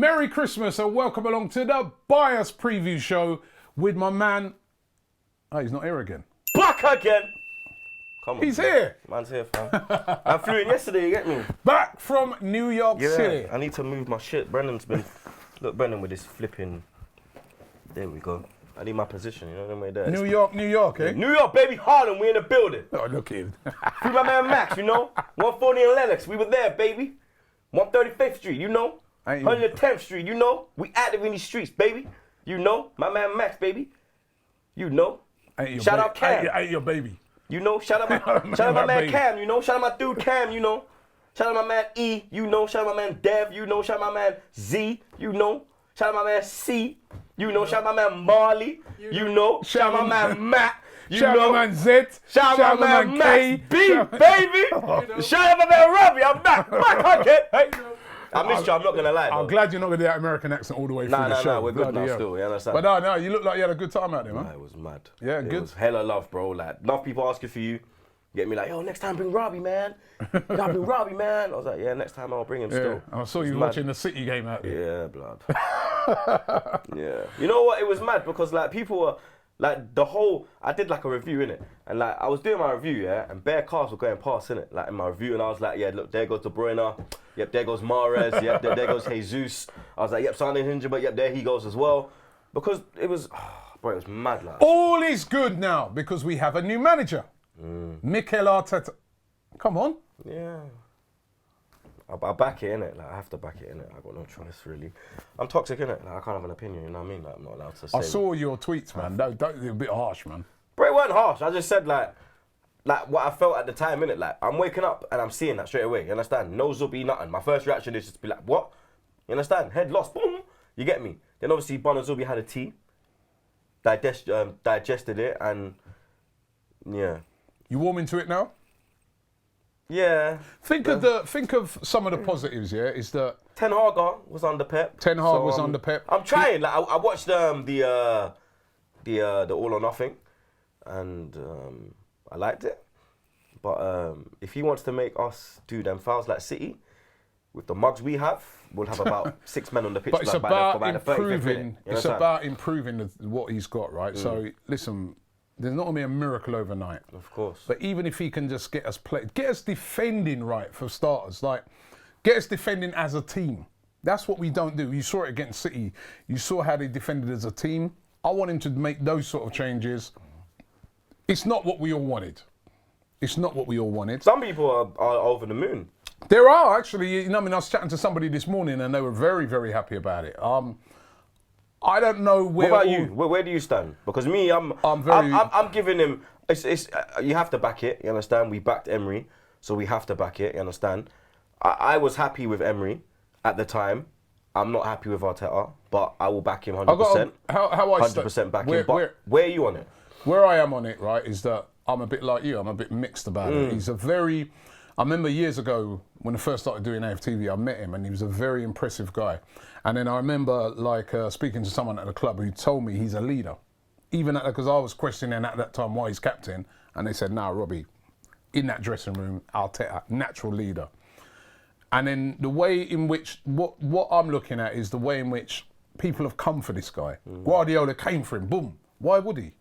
Merry Christmas and welcome along to the Bias Preview Show with my man. Oh, he's not here again. Back again! Come on. He's here. Man's here, fam. I flew in yesterday, you get me? Back from New York City. I need to move my shit. Brendan's been... Look, Brendan with this flipping... There we go. I need my position, you know, them way there. New York, eh? New York, baby, Harlem, we in the building. Oh, look at him. Free my man Max, you know? 140 in Lennox, we were there, baby. 135th Street, you know? 110th Street, you know? We active in these streets, baby. You know? My man Max, baby. You know? Shout out Cam. Ain't your baby. You know? Shout out my man Cam, you know? Shout out my dude Cam, you know? Shout out my man E, you know? Shout out my man Dev, you know? Shout out my man Z, you know? Shout out my man C, you know? Shout out my man Marley, you know? Shout out my man Matt, you know? Shout out my man Z. Shout out my man Max B, baby. Shout out my man Robbie, I'm back. Back again. Hey. I missed you, I'm not going to lie. I'm glad you're not going to do that American accent all the way through the show. Nah, we're good now still, you understand? But no, you look like you had a good time out there, man. Nah, it was mad. Yeah, good. It was hella love, bro. Like, enough people asking for you. Get me like, yo, next time bring Robbie, man. You gotta bring Robbie, man. I was like, yeah, next time I'll bring him still. I saw you watching the City game out there. Yeah, blood. Yeah. You know what? It was mad because, like, people were... Like, the whole... I did, like, a review, innit? And, like, I was doing my review, yeah? And bare cars were going past, innit? Like, in my review. And I was like, yeah, look, there goes De Bruyne. Yep, there goes Mahrez. Yep, there goes Jesus. I was like, yep, Sané injured, but yep, there he goes as well. Because it was... bro, it was mad, like... All is good now because we have a new manager. Mikel Arteta. Come on. Yeah. I back it, innit? Like, I have to back it, innit? I got no choice, really. I'm toxic, innit? Like, I can't have an opinion, you know what I mean? Like, I'm not allowed to say... I saw your tweets, man. They're a bit harsh, man. Bro, it weren't harsh. I just said, like what I felt at the time, innit? Like, I'm waking up and I'm seeing that straight away, you understand? No zubby, nothing. My first reaction is just to be like, what? You understand? Head lost, boom. You get me? Then, obviously, Bono Zubi had a tea, digested it, and, yeah. You warm into it now? Yeah. Think of some of the positives. Yeah, is that Ten Hag was under Pep. Ten Hag was under Pep. I'm trying. Like I watched the All or Nothing, and I liked it. But if he wants to make us do them fouls like City, with the mugs we have, we'll have about 6 men on the pitch. But it's like about by improving. It's about improving what he's got, right? So listen. There's not going to be a miracle overnight. Of course. But even if he can just get us defending right for starters, like get us defending as a team. That's what we don't do. You saw it against City. You saw how they defended as a team. I want him to make those sort of changes. It's not what we all wanted. Some people are over the moon. There are actually. You know, I mean, I was chatting to somebody this morning and they were very, very happy about it. I don't know where. What about you? Where do you stand? Because me, I'm giving him. You have to back it. You understand? We backed Emery, so we have to back it. You understand? I was happy with Emery at the time. I'm not happy with Arteta, but I will back him 100%. How I 100% back him. But where are you on it? Where I am on it, right, is that I'm a bit like you. I'm a bit mixed about it. He's a very. I remember years ago when I first started doing AFTV, I met him and he was a very impressive guy. And then I remember speaking to someone at the club who told me he's a leader. Even because I was questioning at that time why he's captain. And they said, nah, Robbie, in that dressing room, Arteta, natural leader. And then the way in which, what I'm looking at is the way in which people have come for this guy. Guardiola came for him, boom. Why would he?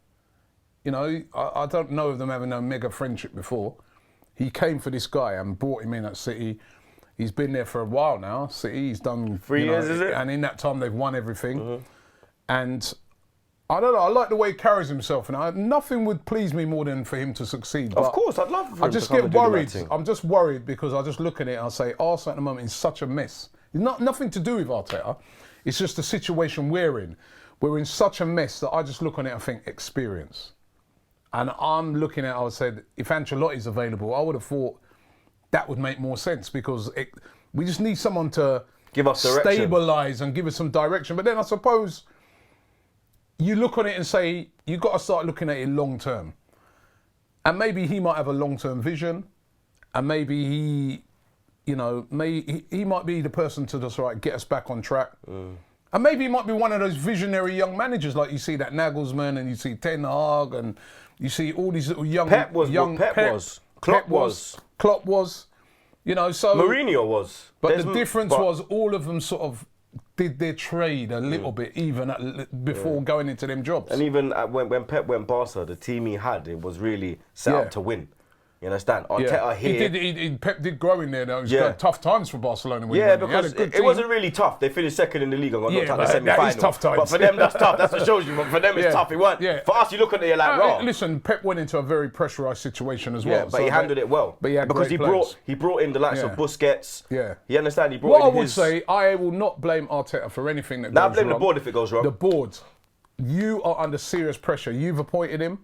You know, I don't know of them having a mega friendship before. He came for this guy and brought him in at City. He's been there for a while now. City, he's done 3 years, is it? And in that time, they've won everything. And I don't know. I like the way he carries himself, and nothing would please me more than for him to succeed. Of course, I'd love for him I just get worried. I'm just worried because I just look at it and I say, Arsenal at the moment is such a mess. It's nothing to do with Arteta. It's just the situation we're in. We're in such a mess that I just look on it and think experience. And I'm looking at, I said, if Ancelotti's available, I would have thought that would make more sense because we just need someone to give us direction, stabilise and give us some direction. But then I suppose you look on it and say, you've got to start looking at it long term. And maybe he might have a long-term vision and maybe he might be the person to just get us back on track. And maybe he might be one of those visionary young managers like you see that Nagelsmann and you see Ten Hag and you see all these little young... Pep was. Klopp was. Klopp was. You know, so... Mourinho was. But the difference was all of them sort of did their trade a little bit even before going into them jobs. And even when Pep went Barca, the team he had, it was really set up to win. You understand? Arteta here. Pep did grow in there though. It was tough times for Barcelona. When because it wasn't really tough. They finished second in the league and got knocked out in the semi-final. That is tough times. But for them, that's tough. That's what shows you. But for them, it's tough. It weren't. For us, you look at it, you're like, raw. Listen, Pep went into a very pressurised situation as well. Yeah, but he handled it well. But he had because he brought in the likes of Busquets. Yeah. You understand? He brought in What I would say, I will not blame Arteta for anything that goes wrong. I blame the board if it goes wrong. The board. You are under serious pressure. You've appointed him.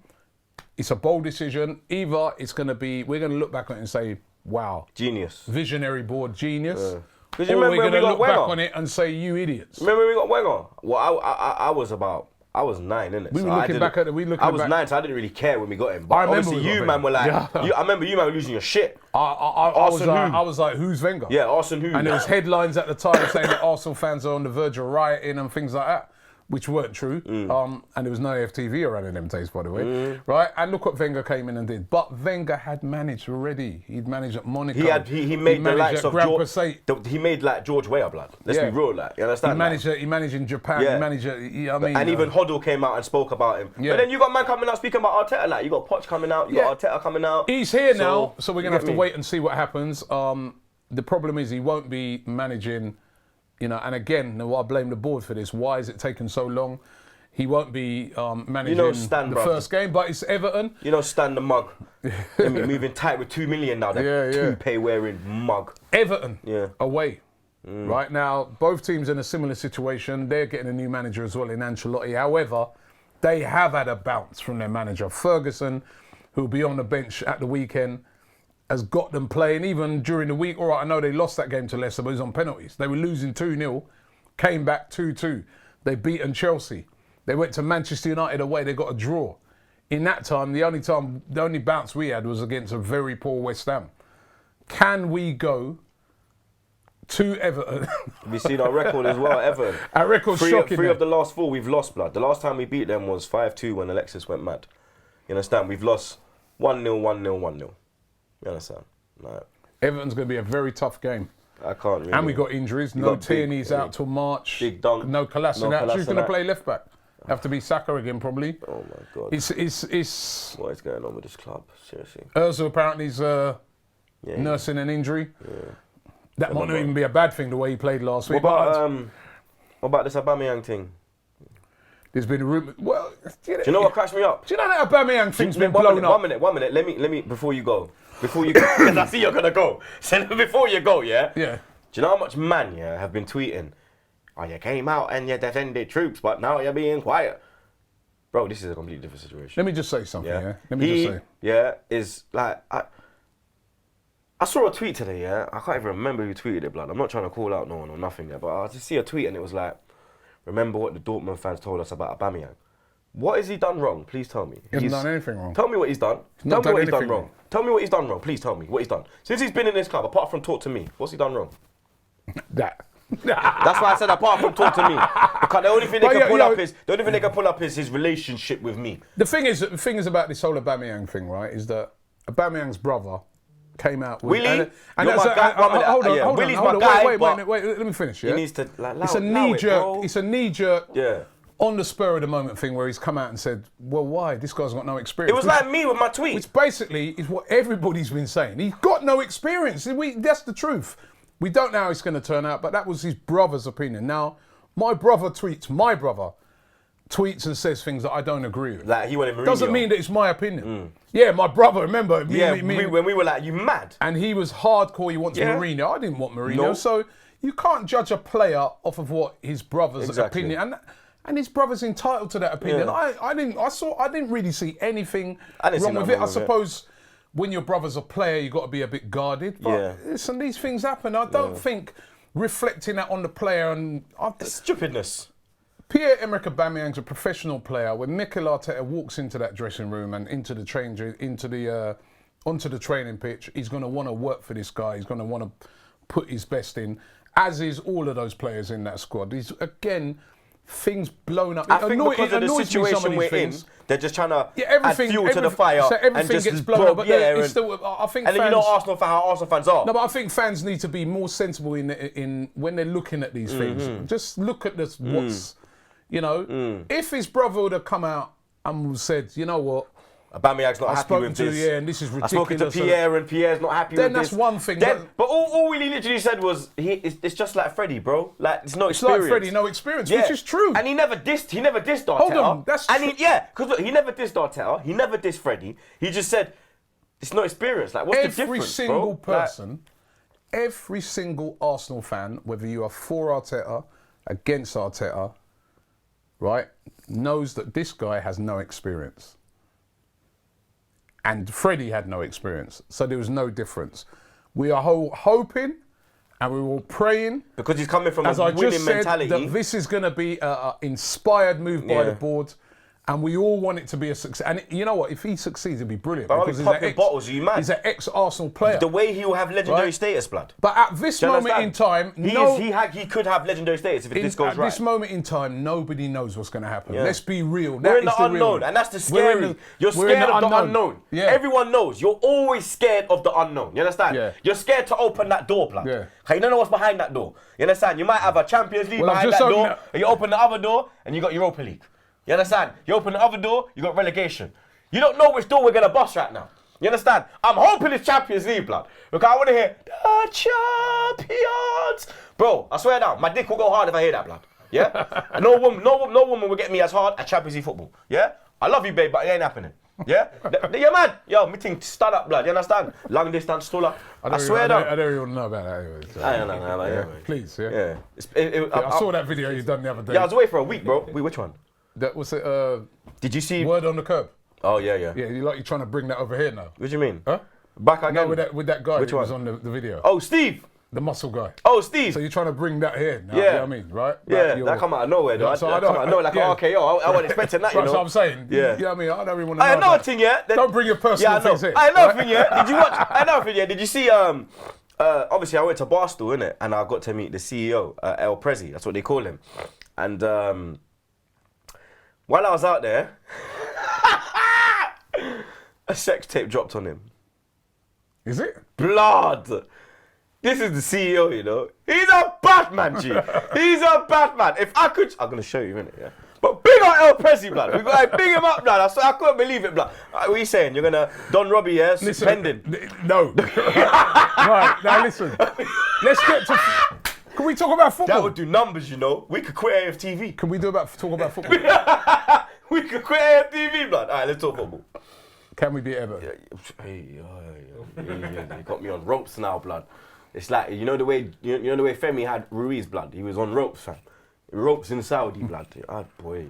It's a bold decision. Either it's going to be, we're going to look back on it and say, wow. Genius. Visionary board, genius. Because you remember we're going to look back Wenger? on it and say, you idiots. Remember when we got Wenger? Well, I was 9, innit? We were looking back at it. I was 9, so I didn't really care when we got him. But obviously you, man, were like, I remember you, man, were losing your shit. I was like, who's Wenger? Yeah, Arsene who? And there was headlines at the time saying that Arsenal fans are on the verge of rioting and things like that, which weren't true. And there was no AFTV around in them days, by the way. Right? And look what Wenger came in and did. But Wenger had managed already. He'd managed at Monaco. He made the likes of George. He made like George Weah, blood. Let's be real, like, you understand? He managed in Japan. He managed, and even Hoddle came out and spoke about him. But then you got man coming out speaking about Arteta, like you got Poch coming out, you got Arteta coming out. He's here now, so we're gonna have to wait and see what happens. The problem is he won't be managing. And again, I blame the board for this. Why is it taking so long? He won't be managing the first game, but it's Everton. Stan the mug. Moving tight with 2 million now. Toupee wearing mug. Everton away. Right now, both teams in a similar situation. They're getting a new manager as well in Ancelotti. However, they have had a bounce from their manager. Ferguson, who'll be on the bench at the weekend, has got them playing even during the week. All right, I know they lost that game to Leicester, but it was on penalties. They were losing 2-0, came back 2-2. They beaten Chelsea. They went to Manchester United away, they got a draw. In that time, the only bounce we had was against a very poor West Ham. Can we go to Everton? We've seen our record as well, Everton. Our record's shocking. 3 of the last 4 we've lost, blood. The last time we beat them was 5-2 when Alexis went mad. You understand? We've lost 1-0, 1-0, 1-0. You understand? Right. Everton's going to be a very tough game. I can't really. And we got injuries. No Tierney's out till March. Big Dunk. No Kolasinac. Who's going to play left back? Have to be Saka again, probably. Oh my God. It's. What is going on with this club? Seriously. Ozil apparently is nursing an injury. That might not even be a bad thing the way he played last week. What about this Aubameyang thing? There's been a rumour. Well, do you know what cracks me up? Do you know that Aubameyang thing's been blown up? 1 minute. Let me. Before you go, because I see you're gonna go. So before you go, yeah. Do you know how much man have been tweeting? Oh, you came out and you defended Troopz, but now you're being quiet. Bro, this is a completely different situation. Let me just say something. Let me just say. Is like I saw a tweet today. I can't even remember who tweeted it, blood. I'm not trying to call out no one or nothing. But I just see a tweet and it was like, remember what the Dortmund fans told us about Aubameyang. What has he done wrong? Please tell me. He hasn't done anything wrong. Tell me what he's done. Tell me what he's done wrong. Tell me what he's done wrong. Please tell me what he's done. Since he's been in this club, apart from talk to me, what's he done wrong? That. That's why I said apart from talk to me. Because the only thing they can pull up is his relationship with me. The thing is about this whole Aubameyang thing, right? Is that Aubameyang's brother came out with Willie. Hold on. Willie's my guy. Wait. Let me finish. He needs to. It's a knee jerk. It's a knee jerk. On the spur of the moment thing where he's come out and said, well, why? This guy's got no experience. It was like me with my tweet. Which basically is what everybody's been saying. He's got no experience. That's the truth. We don't know how it's going to turn out, but that was his brother's opinion. Now, my brother tweets and says things that I don't agree with. Like he wanted Mourinho. Doesn't mean that it's my opinion. Yeah, my brother, remember? When we were like, you mad? And he was hardcore, he wants Mourinho. I didn't want Mourinho. No. So you can't judge a player off of what his brother's opinion. And his brother's entitled to that opinion. I didn't really see anything wrong with it. I suppose when your brother's a player, you've got to be a bit guarded. But listen, these things happen. I don't think reflecting that on the player and stupidness. Pierre-Emerick Aubameyang's a professional player. When Mikel Arteta walks into that dressing room and onto the training pitch, he's going to want to work for this guy. He's going to want to put his best in, as is all of those players in that squad. Things blown up. I think because of the situation we're in, They're just trying to Yeah, add fuel to the fire. So everything and just gets blown up, but it's still, I think and fans, then you know Arsenal how Arsenal fans are. No, but I think fans need to be more sensible in when they're looking at these things. Just look at this. What's, you know, if his brother would have come out and said, you know what, Aubameyang's not happy with this. Yeah, and this is ridiculous. I spoke to Pierre, and Pierre's not happy with this. Then that's one thing. But all he literally said was, it's just like Freddie, bro. Like, it's no experience. It's like Freddie, no experience, which is true. And he never dissed Arteta. Hold on, that's true. Because look, he never dissed Arteta. He never dissed Freddie. He just said, it's no experience. Like, what's the difference, Every single bro? person, every single Arsenal fan, whether you are for Arteta, against Arteta, right, knows that this guy has no experience. And Freddie had no experience, so there was no difference. We are hoping and we were praying. Because he's coming from as a I winning just said, mentality. that this is going to be an inspired move by the board. And we all want it to be a success. And you know what? If he succeeds, it'd be brilliant. But because he's an ex-Arsenal player. The way he will have legendary status, blood. But at this moment in time, he could have legendary status if this goes right. At this moment in time, nobody knows what's going to happen. Let's be real. We're in the unknown, and that's the scary. You're scared of the unknown. Yeah. Everyone knows. You're always scared of the unknown. You understand? Yeah. You're scared to open that door, blood. Yeah. You don't know what's behind that door. You understand? You might have a Champions League behind that door, and you open the other door, and you got Europa League. You understand? You open the other door, you got relegation. You don't know which door we're going to bust right now. You understand? I'm hoping it's Champions League, blood. Look, I want to hear, the champions. Bro, I swear down, my dick will go hard if I hear that, blood. Yeah? No woman will get me as hard at Champions League football. Yeah? I love you, babe, but it ain't happening. Yeah? You're mad. Yo, me think stand up, blood. You understand? Long distance, stool I swear down. I don't even know about that anyway. So. I don't know about that. Please, Yeah. I saw that video you done the other day. Yeah, I was away for a week, bro. Which one? That was it. Did you see Word on the Curb? Oh yeah. Yeah, you're trying to bring that over here now. What do you mean? Huh? Back again? No, with that guy Which who one? was on the video. Oh, Steve. The muscle guy. Oh, Steve. So you're trying to bring that here now, yeah. You know what I mean, right? Yeah, that come out of nowhere, though. So that come out of nowhere like RKO. I wasn't expecting that, you know. That's what I'm saying. Yeah. You know what I mean? I don't really want to know. I know a thing, yeah. Don't bring your personal things here. I know a thing, yeah. Did you watch? I know a thing, yeah. Did you see, obviously I went to Barstool, innit? And I got to meet the CEO, El Prezi. That's what they call him. And while I was out there, a sex tape dropped on him. Is it? Blood. This is the CEO, you know. He's a bad man, G. He's a bad man. If I could, I'm gonna show you in it, yeah. But big up El Prezi, blood. We got to big him up, blood. I couldn't believe it, blood. What are you saying? You're gonna Don Robbie, yeah, suspending? No. Right now, listen. Let's get to. Can we talk about football? That would do numbers, you know. We could quit AFTV. Can we talk about football? We could quit AFTV, blood. All right, let's talk football. Can we beat Everton? Hey, you got me on ropes now, blood. It's like you know the way Femi had Ruiz, blood. He was on ropes, fam. Ropes in Saudi, blood. Ah, boy.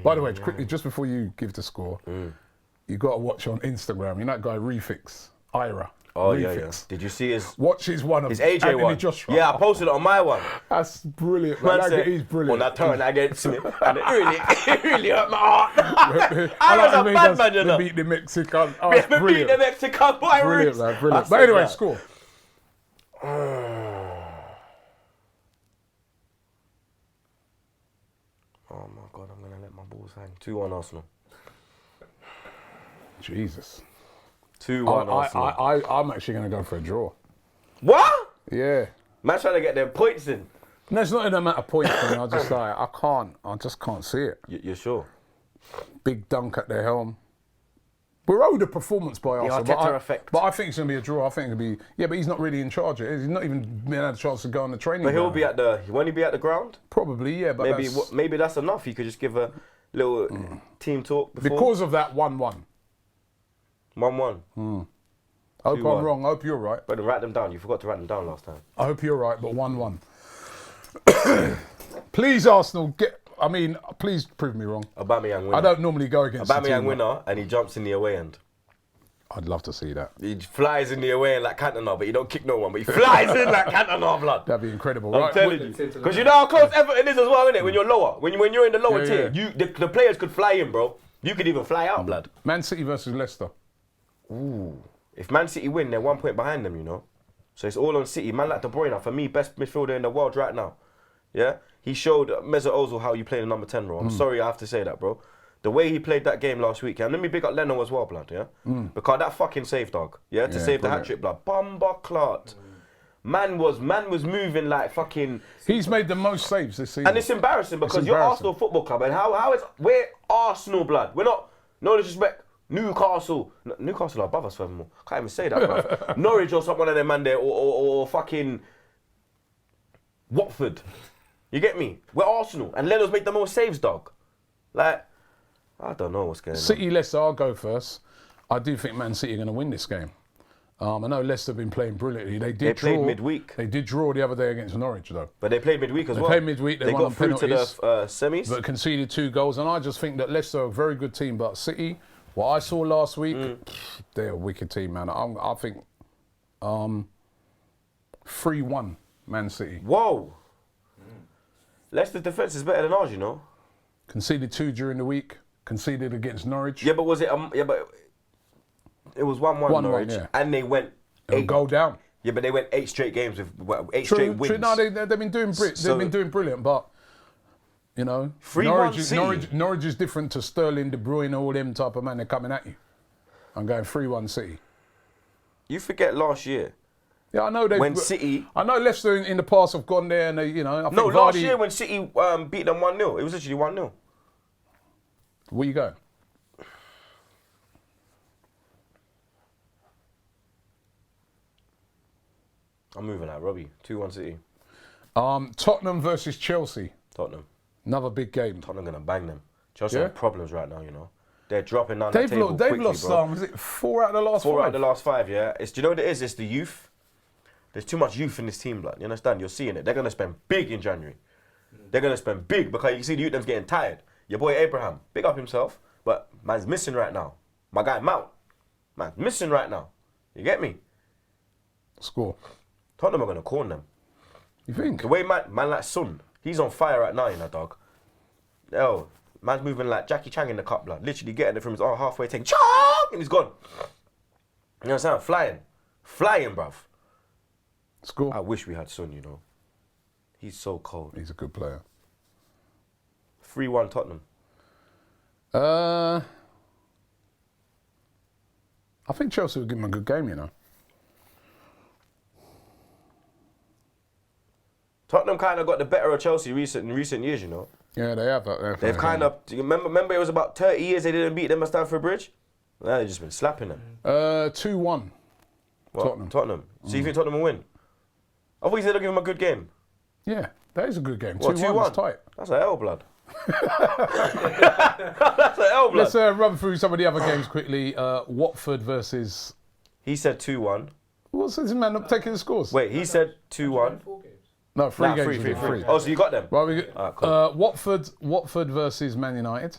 By the way, quickly, just before you give the score, you got to watch on Instagram. You know that guy Refix, Ira. Oh Refix. yeah. Did you see his? Watch his one of his AJ Anthony one. Joshua. Yeah, I posted it on my one. That's brilliant. Man, he's brilliant. When I turned against me, and it really hurt my heart. I was a bad man, you know. They beat the Mexican. Oh, it's brilliant. Beat the Mexican Pirates. Brilliant, man, brilliant. But anyway, score. Oh my God, I'm gonna let my balls hang. 2-1 Arsenal. Jesus. 2-1 Arsenal. I'm actually going to go for a draw. What? Yeah. Man trying to get their points in. No, it's not in a matter of points thing. I just can't see it. You're sure? Big dunk at their helm. We're owed a performance by Arsenal. Arteta effect. But I think it's going to be a draw. I think it'll be... Yeah, but he's not really in charge. He's not even been had a chance to go on the training But he'll ground. Won't he be at the ground? Probably, yeah. But maybe that's enough. He could just give a little team talk before. Because of that 1-1. 1-1. Hope I'm wrong. Hope you're right. But write them down. You forgot to write them down last time. I hope you're right, but 1-1. Please, Arsenal, please prove me wrong. Aubameyang winner. I don't normally go against Aubameyang winner, and he jumps in the away end. I'd love to see that. He flies in the away end like Cantona, but he don't kick no one, but he flies in like Cantona, blood. That'd be incredible. I'm telling you. Because you know how close Everton is as well, innit? When you're lower. When you're in the lower tier, the players could fly in, bro. You could even fly out, blood. Man City versus Leicester. Ooh. If Man City win, they're 1 point behind them, you know. So it's all on City. Man like De Bruyne, for me, best midfielder in the world right now. Yeah? He showed Mesut Ozil how you play the number 10 role. I'm sorry I have to say that, bro. the way he played that game last week, and let me pick up Leno as well, blood, yeah? Because that fucking save, dog, to save the hat-trick, blood. Bumba clot. Man was moving like fucking... He's made the most saves this season. And it's embarrassing because you're Arsenal Football Club, and we're Arsenal, blood. We're not, no disrespect, Newcastle are above us furthermore. Can't even say that, bruv. Norwich or someone of them man there, or fucking Watford. You get me? We're Arsenal, and Leno's made the most saves, dog. Like, I don't know what's going on. City, Leicester, I'll go first. I do think Man City are going to win this game. I know Leicester have been playing brilliantly. They played midweek. They did draw the other day against Norwich, though. But they played midweek as well. They played midweek. They won got through penalties, to the semis. but conceded 2 goals. And I just think that Leicester are a very good team. But City, what I saw last week, they're a wicked team, man. I think 3-1 Man City. Whoa. Leicester's defence is better than ours, you know. Conceded 2 during the week. Conceded against Norwich. Yeah, but was it? But it was 1-1 Norwich, and they went 8. Goal down. Yeah, but they went 8 straight games with 8 straight wins. True. No, they've been doing brilliant, but you know, Norwich is different to Sterling, De Bruyne, all them type of man. They're coming at you. I'm going 3-1 City. You forget last year. Yeah, I know they. When City, I know Leicester in the past have gone there, and they, you know. I think last year when City beat them 1-0, it was literally 1-0. Where you going? I'm moving out, Robbie. 2-1 City. Tottenham versus Chelsea. Tottenham. Another big game. Tottenham gonna bang them. Chelsea have problems right now, you know. They're dropping down the table They've quickly, lost bro. was it 4 out of the last 5? 4 out of the last 5, yeah. Do you know what it is? It's the youth. There's too much youth in this team, blood. You understand? You're seeing it. They're gonna spend big in January. They're gonna spend big because you see the youth them's getting tired. Your boy Abraham, big up himself, but man's missing right now. My guy Mount, man's missing right now. You get me? Score. Tottenham are gonna corn them. You think? The way man like Son, he's on fire right now, you know, dog. Yo, man's moving like Jackie Chan in the cup, blood. Literally getting it from his halfway tank, and he's gone. You know what I'm saying? Flying, bruv. Score. I wish we had Son, you know. He's so cold. He's a good player. 3-1 Tottenham. I think Chelsea will give him a good game, you know. Tottenham kind of got the better of Chelsea in recent years, you know. Yeah, they have that. They've kind of. Do you remember it was about 30 years they didn't beat them at Stamford Bridge? Now they've just been slapping them. 2-1. What? Tottenham. So you think Tottenham will win? I thought you said they'll give him a good game. Yeah, that is a good game. 2-1 is tight. That's an L, blood. That's an L, blood. Let's run through some of the other games quickly. Watford versus... He said 2-1. What's this man not taking the scores? Wait, he said 2-1. No, 3 games. 3. Oh, so you got them? Right, cool. Watford versus Man United.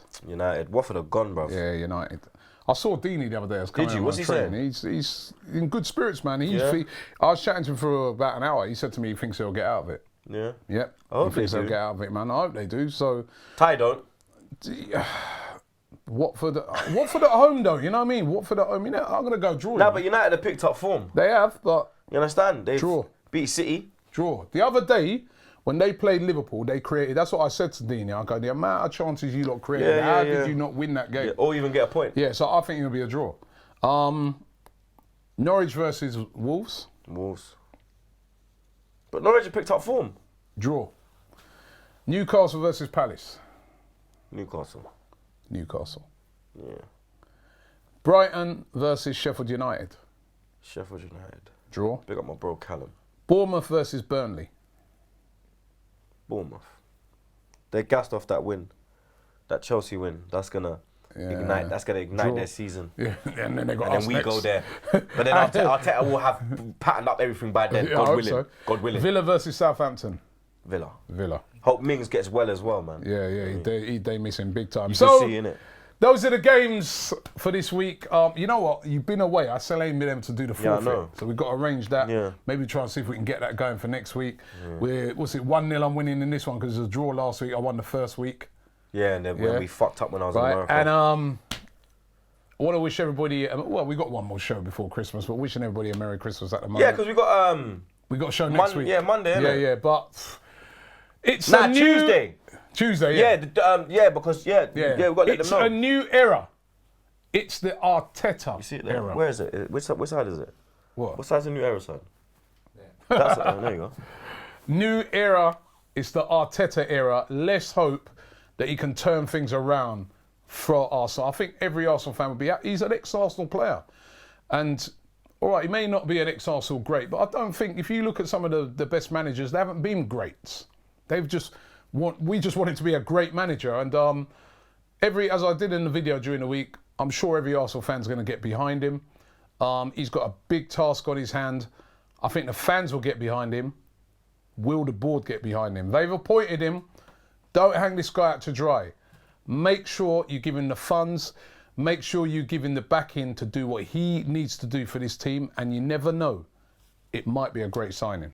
Watford are gone, bro. Yeah, United. I saw Deeney the other day. Did you? What's he saying? He's in good spirits, man. I was chatting to him for about an hour. He said to me he thinks he'll get out of it. Yeah. Yep. I hope he thinks they they'll do. get out of it, man. I hope they do. So. Ty don't. Watford at home, though. You know what I mean? Watford at home. You know, I'm gonna go draw. Nah, but United have picked up form. They have, but you understand? They've draw. Beat City. Draw. The other day, when they played Liverpool, they created. That's what I said to Deeney. I go, the amount of chances you lot created. How did you not win that game? Yeah, or even get a point. Yeah. So I think it'll be a draw. Norwich versus Wolves. But Norwich have picked up form. Draw. Newcastle versus Palace. Newcastle. Yeah. Brighton versus Sheffield United. Sheffield United. Draw. Big up my bro Callum. Bournemouth versus Burnley. Bournemouth. They gassed off that win. That Chelsea win. That's gonna ignite. That's gonna ignite their season. Yeah, and then they got. And then we go there. But then Arteta will have patterned up everything by then. God willing. So. God willing. Villa versus Southampton. Villa. Hope Mings gets well as well, man. Yeah. They miss him big time. You can see, innit? Those are the games for this week. You know what? You've been away. I still ain't been able to do the forfeit. Yeah, I know. So we've got to arrange that. Yeah. Maybe try and see if we can get that going for next week. Yeah. 1-0 I'm winning in this one because it was a draw last week. I won the first week. Yeah, and then when we fucked up when I was in America. And I want to wish everybody, we got one more show before Christmas, but wishing everybody a Merry Christmas at the moment. Yeah, because we got a show next week. Yeah, Monday, innit? Yeah, but it's Tuesday. Tuesday, Yeah, because we've got to let it's them know. a new era. It's the Arteta You see it there? era. Where is it? Which side is it? What? What side's the new era side? That's it. There you go. New era. It's the Arteta era. Let's hope that he can turn things around for Arsenal. I think every Arsenal fan would be happy. He's an ex-Arsenal player. And, all right, he may not be an ex-Arsenal great, but I don't think, if you look at some of the best managers, they haven't been greats. We just want him to be a great manager. And as I did in the video during the week, I'm sure every Arsenal fan's going to get behind him. He's got a big task on his hand. I think the fans will get behind him. Will the board get behind him? They've appointed him. Don't hang this guy out to dry. Make sure you give him the funds. Make sure you give him the backing to do what he needs to do for this team. And you never know. It might be a great signing.